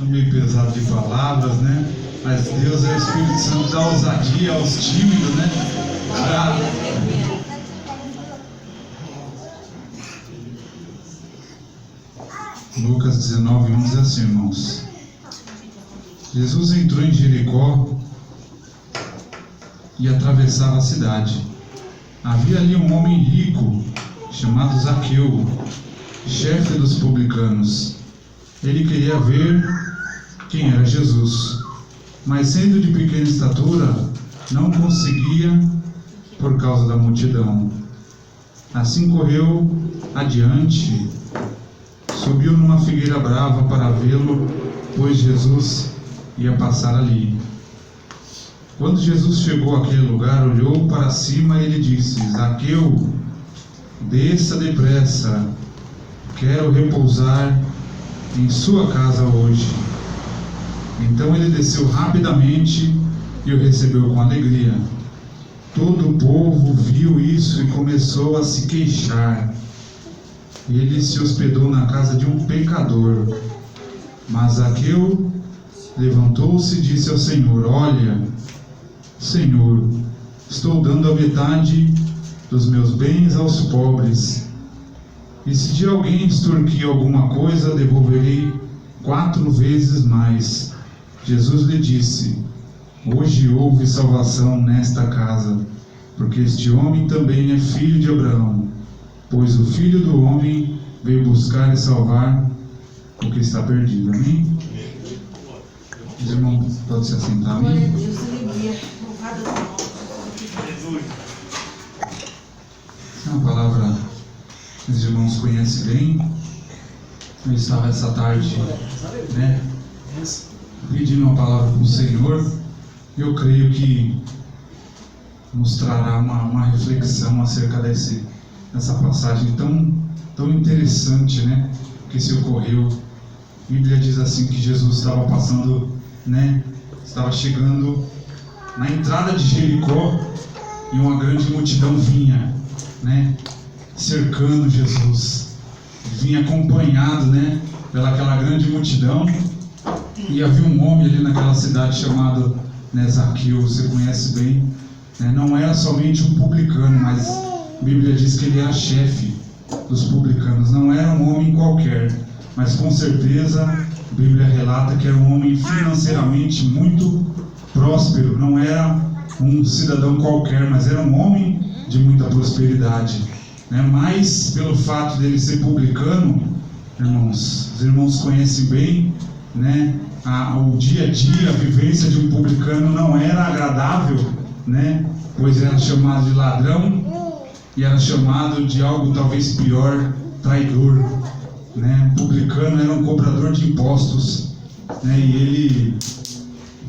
meio pesado de palavras, né? Mas Deus é o Espírito Santo da ousadia aos tímidos, né? Lucas 19:1 diz assim, irmãos: Jesus entrou em Jericó e atravessava a cidade. Havia ali um homem rico chamado Zaqueu, chefe dos publicanos. Ele queria ver quem era Jesus, mas sendo de pequena estatura, não conseguia por causa da multidão. Assim correu adiante, subiu numa figueira brava para vê-lo, pois Jesus ia passar ali. Quando Jesus chegou àquele lugar, olhou para cima e lhe disse: Zaqueu, desça depressa, quero repousar em sua casa hoje. Então ele desceu rapidamente e o recebeu com alegria. Todo o povo viu isso e começou a se queixar. Ele se hospedou na casa de um pecador. Mas Zaqueu levantou-se e disse ao Senhor: Olha, Senhor, estou dando a metade dos meus bens aos pobres. E se de alguém extorquir alguma coisa, devolverei 4 vezes mais. Jesus lhe disse: Hoje houve salvação nesta casa, porque este homem também é filho de Abraão, pois o Filho do Homem veio buscar e salvar o que está perdido. Amém? Os irmãos podem se assentar. Amém? É uma palavra que os irmãos conhecem bem. Eu estava essa tarde, né, pedindo uma palavra para o Senhor. Eu creio que nos trará uma reflexão acerca dessa passagem tão interessante, né, que se ocorreu. A Bíblia diz assim que Jesus estava passando, né, estava chegando na entrada de Jericó e uma grande multidão vinha, né, cercando Jesus. Vinha acompanhado, né, pelaquela grande multidão. E havia um homem ali naquela cidade chamado, né, Zaqueu, você conhece bem, né? Não era somente um publicano, mas a Bíblia diz que ele era chefe dos publicanos. Não era um homem qualquer, mas com certeza a Bíblia relata que era um homem financeiramente muito próspero. Não era um cidadão qualquer, mas era um homem de muita prosperidade, né? Mas pelo fato dele ser publicano, irmãos, os irmãos conhecem bem, né, o dia a dia, a vivência de um publicano não era agradável, né, pois era chamado de ladrão e era chamado de algo talvez pior, traidor, né? O publicano era um cobrador de impostos, né, e ele,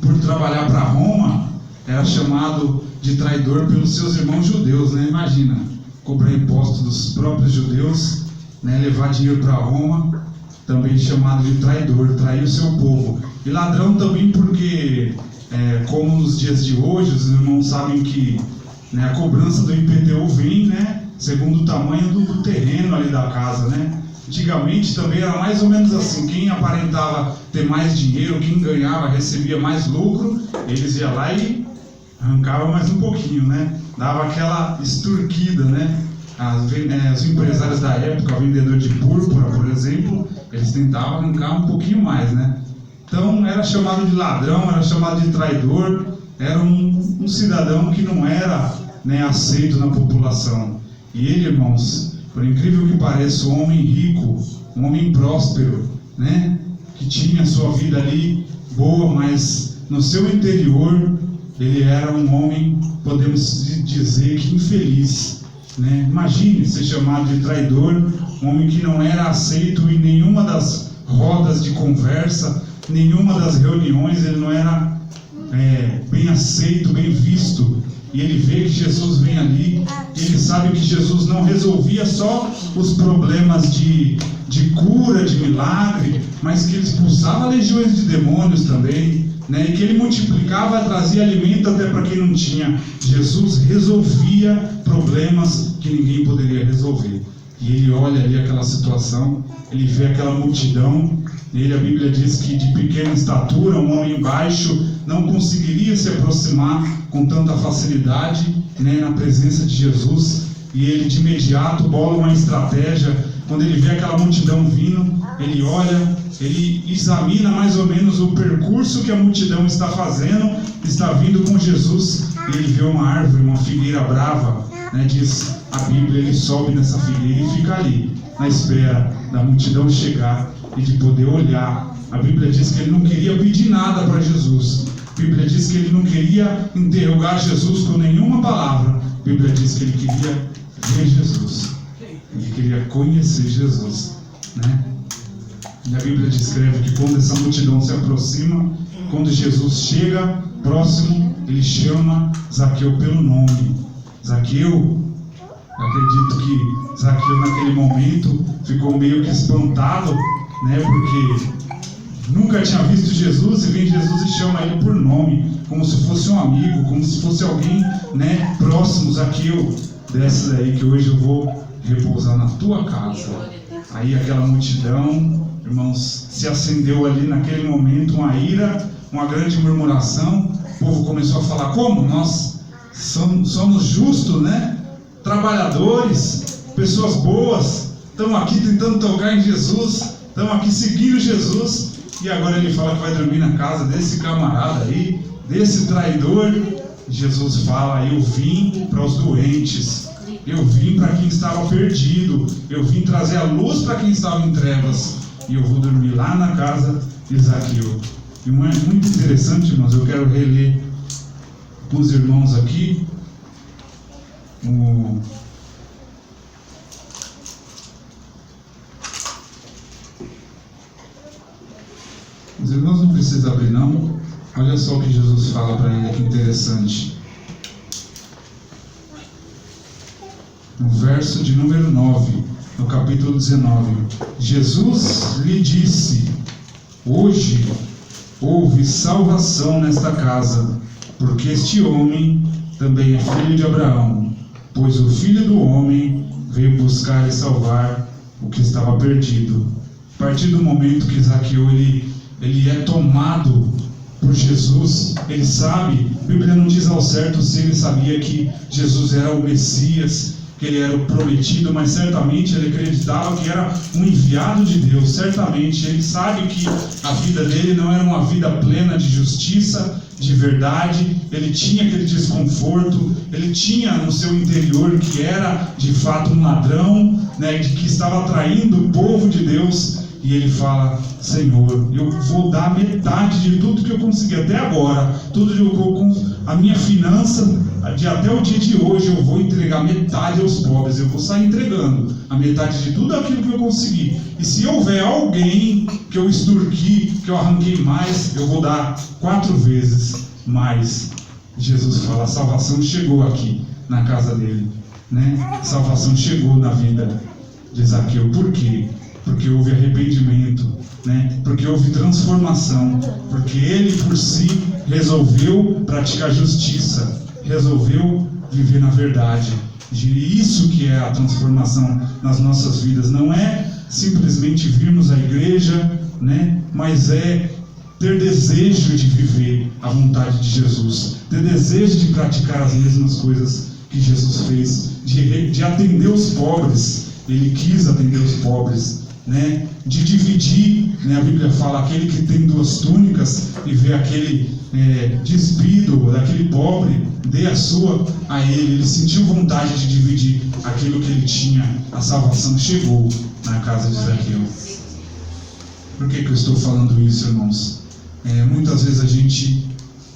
por trabalhar para Roma, era chamado de traidor pelos seus irmãos judeus, né? Imagina, cobrar impostos dos próprios judeus, né, levar dinheiro para Roma, também chamado de traidor, trair o seu povo. E ladrão também porque, como nos dias de hoje, os irmãos sabem que, né, a cobrança do IPTU vem, né, segundo o tamanho do terreno ali da casa, né? Antigamente também era mais ou menos assim: quem aparentava ter mais dinheiro, quem ganhava, recebia mais lucro, eles iam lá e arrancavam mais um pouquinho, né? Dava aquela extorquida, né? Os empresários da época, o vendedor de púrpura, por exemplo, eles tentavam arrancar um pouquinho mais, né? Então era chamado de ladrão, era chamado de traidor, era um cidadão que não era, né, aceito na população. E ele, irmãos, por incrível que pareça, um homem rico, um homem próspero, né, que tinha sua vida ali boa, mas no seu interior ele era um homem, podemos dizer que infeliz, né? Imagine ser chamado de traidor, um homem que não era aceito em nenhuma das rodas de conversa, nenhuma das reuniões, ele não era bem aceito, bem visto. E ele vê que Jesus vem ali, e ele sabe que Jesus não resolvia só os problemas de cura, de milagre, mas que ele expulsava legiões de demônios também, né? E que ele multiplicava, trazia alimento até para quem não tinha. Jesus resolvia problemas que ninguém poderia resolver. E ele olha ali aquela situação, ele vê aquela multidão, Ele, a Bíblia diz que de pequena estatura, um homem baixo não conseguiria se aproximar com tanta facilidade, né, na presença de Jesus. E ele de imediato bola uma estratégia. Quando ele vê aquela multidão vindo, ele olha, ele examina mais ou menos o percurso que a multidão está fazendo, está vindo com Jesus, e ele vê uma árvore, uma figueira brava, né, diz a Bíblia, ele sobe nessa figueira e fica ali, na espera da multidão chegar e de poder olhar. A Bíblia diz que ele não queria pedir nada para Jesus. A Bíblia diz que ele não queria interrogar Jesus com nenhuma palavra. A Bíblia diz que ele queria ver Jesus. Ele queria conhecer Jesus, né? E a Bíblia descreve que quando essa multidão se aproxima, quando Jesus chega próximo, ele chama Zaqueu pelo nome. Zaqueu, acredito que Zaqueu naquele momento ficou meio que espantado, né? Porque nunca tinha visto Jesus, e vem Jesus e chama ele por nome, como se fosse um amigo, como se fosse alguém, né, próximo. Zaqueu, desce daí que hoje eu vou repousar na tua casa. Aí aquela multidão, irmãos, se acendeu ali naquele momento uma ira, uma grande murmuração. O povo começou a falar: como? Nós somos justos, né? Trabalhadores, pessoas boas, estamos aqui tentando tocar em Jesus, estamos aqui seguindo Jesus, e agora ele fala que vai dormir na casa desse camarada aí, desse traidor. Jesus fala: eu vim para os doentes, eu vim para quem estava perdido, eu vim trazer a luz para quem estava em trevas, e eu vou dormir lá na casa de Zaqueu. E muito interessante, irmãos, eu quero reler com os irmãos aqui os irmãos não precisam abrir não. Olha só o que Jesus fala para ele, que interessante. No verso de número 9, no capítulo 19. Jesus lhe disse: hoje houve salvação nesta casa, porque este homem também é filho de Abraão, pois o Filho do Homem veio buscar e salvar o que estava perdido. A partir do momento que Zaqueu ele é tomado por Jesus, ele sabe, a Bíblia não diz ao certo se ele sabia que Jesus era o Messias, que ele era o prometido, mas certamente ele acreditava que era um enviado de Deus. Certamente ele sabe que a vida dele não era uma vida plena de justiça, de verdade. Ele tinha aquele desconforto, ele tinha no seu interior que era de fato um ladrão, né, de que estava traindo o povo de Deus. E ele fala: Senhor, eu vou dar metade de tudo que eu consegui até agora, tudo que eu, a minha finança, até o dia de hoje eu vou entregar metade aos pobres. Eu vou sair entregando a metade de tudo aquilo que eu consegui. E se houver alguém que eu extorqui, que eu arranquei mais, eu vou dar 4 vezes mais. Jesus fala: a salvação chegou aqui na casa dele, né? A salvação chegou na vida de Zaqueu. Por quê? Porque houve arrependimento, né? Porque houve transformação, porque ele por si resolveu praticar justiça, resolveu viver na verdade. E isso que é a transformação nas nossas vidas. Não é simplesmente virmos à igreja, né? Mas é ter desejo de viver a vontade de Jesus, ter desejo de praticar as mesmas coisas que Jesus fez, de atender os pobres. Ele quis atender os pobres, né? De dividir, né? A Bíblia fala: aquele que tem 2 túnicas e vê aquele despido daquele pobre, dê a sua a ele. Ele sentiu vontade de dividir aquilo que ele tinha. A salvação chegou na casa de Zaqueu. Por que eu estou falando isso, irmãos? Muitas vezes a gente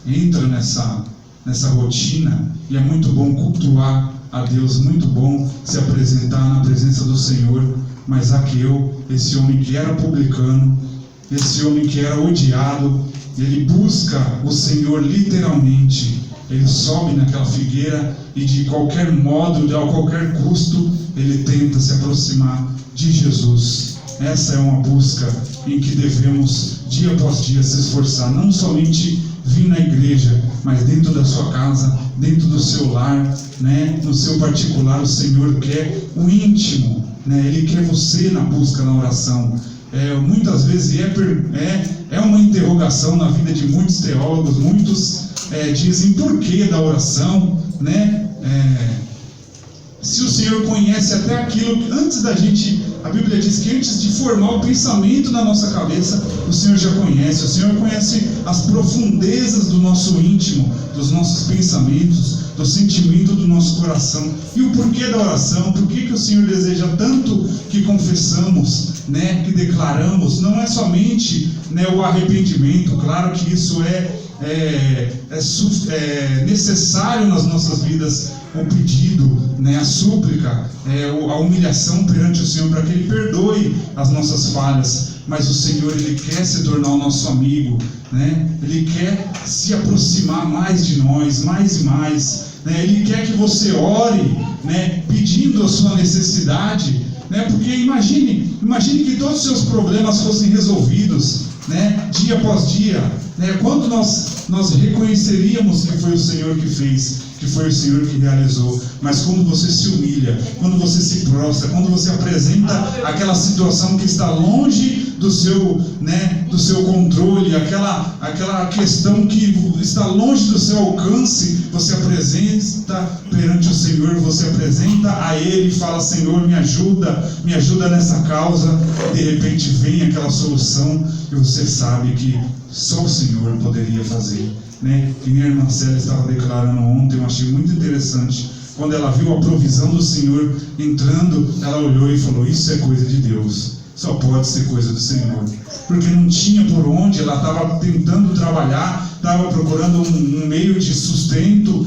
entra nessa rotina, e é muito bom cultuar a Deus, muito bom se apresentar na presença do Senhor. Mas Zaqueu, esse homem que era publicano, esse homem que era odiado, ele busca o Senhor literalmente. Ele sobe naquela figueira e de qualquer modo, a qualquer custo, ele tenta se aproximar de Jesus. Essa é uma busca em que devemos dia após dia se esforçar, não somente vir na igreja, mas dentro da sua casa, dentro do seu lar, né? No seu particular. O Senhor quer o íntimo, né? Ele quer você na busca, na oração. muitas vezes é uma interrogação na vida de muitos teólogos. Muitos dizem por que da oração, né? Se o Senhor conhece até aquilo, antes da gente, a Bíblia diz que antes de formar o pensamento na nossa cabeça, o Senhor já conhece. O Senhor conhece as profundezas do nosso íntimo, dos nossos pensamentos, do sentimento do nosso coração. E o porquê da oração, por que o Senhor deseja tanto que confessamos, né, que declaramos? Não é somente, né, o arrependimento. Claro que isso é necessário nas nossas vidas, o pedido, né, a súplica, a humilhação perante o Senhor para que Ele perdoe as nossas falhas. Mas o Senhor, Ele quer se tornar o nosso amigo, né? Ele quer se aproximar mais de nós, mais e mais, né? Ele quer que você ore, né, pedindo a sua necessidade, né? Porque imagine que todos os seus problemas fossem resolvidos, né, dia após dia, né? Quando nós reconheceríamos que foi o Senhor que fez, que foi o Senhor que realizou. Mas quando você se humilha, quando você se prostra, quando você apresenta aquela situação que está longe do seu, né, do seu controle, aquela questão que está longe do seu alcance, você apresenta perante o Senhor, você apresenta a Ele e fala: Senhor, me ajuda nessa causa. De repente vem aquela solução e você sabe que só o Senhor poderia fazer, né? Que minha irmã Célia estava declarando ontem, eu achei muito interessante. Quando ela viu a provisão do Senhor entrando, ela olhou e falou: isso é coisa de Deus, só pode ser coisa do Senhor. Porque não tinha por onde, ela estava tentando trabalhar, estava procurando um meio de sustento,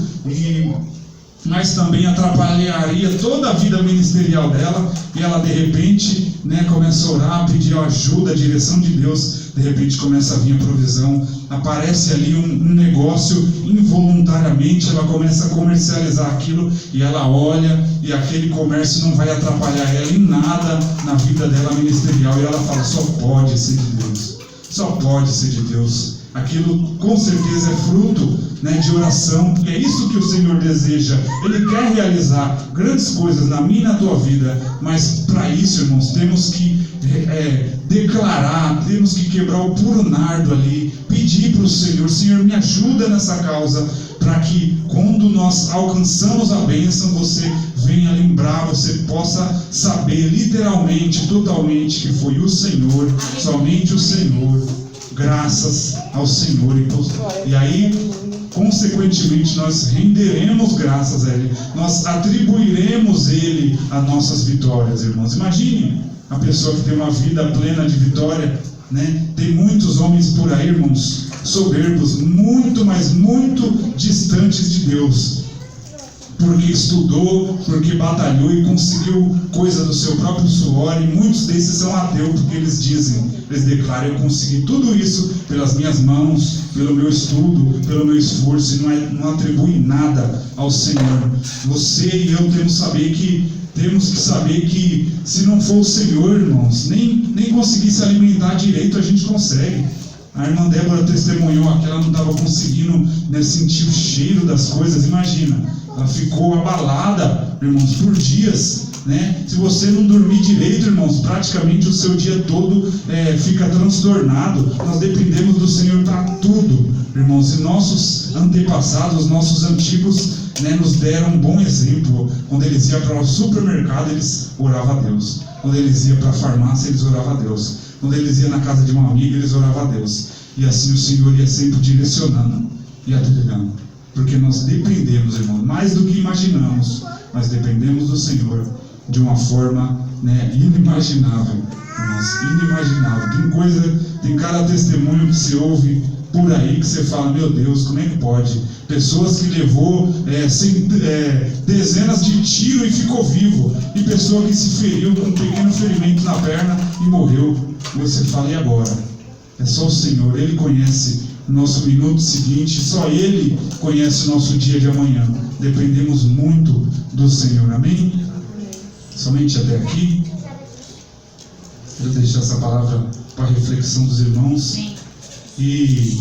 mas também atrapalharia toda a vida ministerial dela. E ela de repente, né, começa a orar, pedir ajuda, a direção de Deus. De repente começa a vir a provisão, aparece ali um negócio, involuntariamente ela começa a comercializar aquilo, e ela olha, e aquele comércio não vai atrapalhar ela em nada na vida dela ministerial, e ela fala: só pode ser de Deus, só pode ser de Deus. Aquilo com certeza é fruto, né, de oração. É isso que o Senhor deseja. Ele quer realizar grandes coisas na minha e na tua vida, mas para isso, irmãos, temos que declarar, temos que quebrar o puro nardo ali, pedir para o Senhor: Senhor, me ajuda nessa causa, para que quando nós alcançamos a bênção, você venha lembrar, você possa saber literalmente, totalmente, que foi o Senhor, somente o Senhor. Graças ao Senhor. E aí, consequentemente, nós renderemos graças a Ele, nós atribuiremos Ele as nossas vitórias, irmãos. Imagine a pessoa que tem uma vida plena de vitória, né? Tem muitos homens por aí, irmãos, soberbos, muito, mas muito distantes de Deus, porque estudou, porque batalhou e conseguiu coisa do seu próprio suor. E muitos desses são ateus, porque eles declaram: eu consegui tudo isso pelas minhas mãos, pelo meu estudo, pelo meu esforço, e não atribui nada ao Senhor. Você e eu temos que saber que se não for o Senhor, irmãos, nem conseguir se alimentar direito a gente consegue. A irmã Débora testemunhou que ela não estava conseguindo, né, sentir o cheiro das coisas. Imagina, ela ficou abalada, irmãos, por dias, né? Se você não dormir direito, irmãos, praticamente o seu dia todo fica transtornado. Nós dependemos do Senhor para tudo, irmãos. E nossos antepassados, nossos antigos, né, nos deram um bom exemplo. Quando eles iam para o supermercado, eles oravam a Deus. Quando eles iam para a farmácia, eles oravam a Deus. Quando eles iam na casa de uma amiga, eles oravam a Deus. E assim o Senhor ia sempre direcionando e atendendo. Porque nós dependemos, irmão, mais do que imaginamos, mas dependemos do Senhor de uma forma, né, inimaginável, irmãos, inimaginável. Tem cada testemunho que se ouve por aí que você fala: meu Deus, como é que pode? Pessoas que levou dezenas de tiros e ficou vivo, e pessoa que se feriu com um pequeno ferimento na perna e morreu. E você fala: e agora? É só o Senhor, Ele conhece o nosso minuto seguinte, só Ele conhece o nosso dia de amanhã. Dependemos muito do Senhor, amém? Somente até aqui. Eu vou deixar essa palavra para a reflexão dos irmãos. E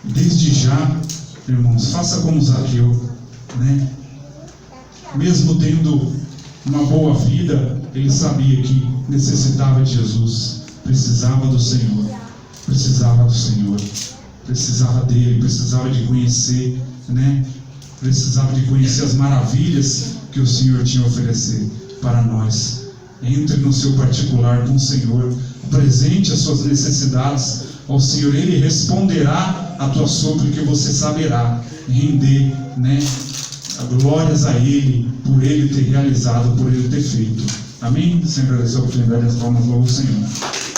desde já, irmãos, faça como Zaqueu, né? Mesmo tendo uma boa vida, ele sabia que necessitava de Jesus, precisava do Senhor, precisava dele, precisava de conhecer, né? Precisava de conhecer as maravilhas que o Senhor tinha a oferecer para nós. Entre no seu particular com o Senhor, apresente as suas necessidades ao Senhor, Ele responderá a tua súplica e você saberá render, né, glórias a Ele, por Ele ter realizado, por Ele ter feito. Amém? Sempre agradecer a oportunidade, as palmas, louvo o Senhor.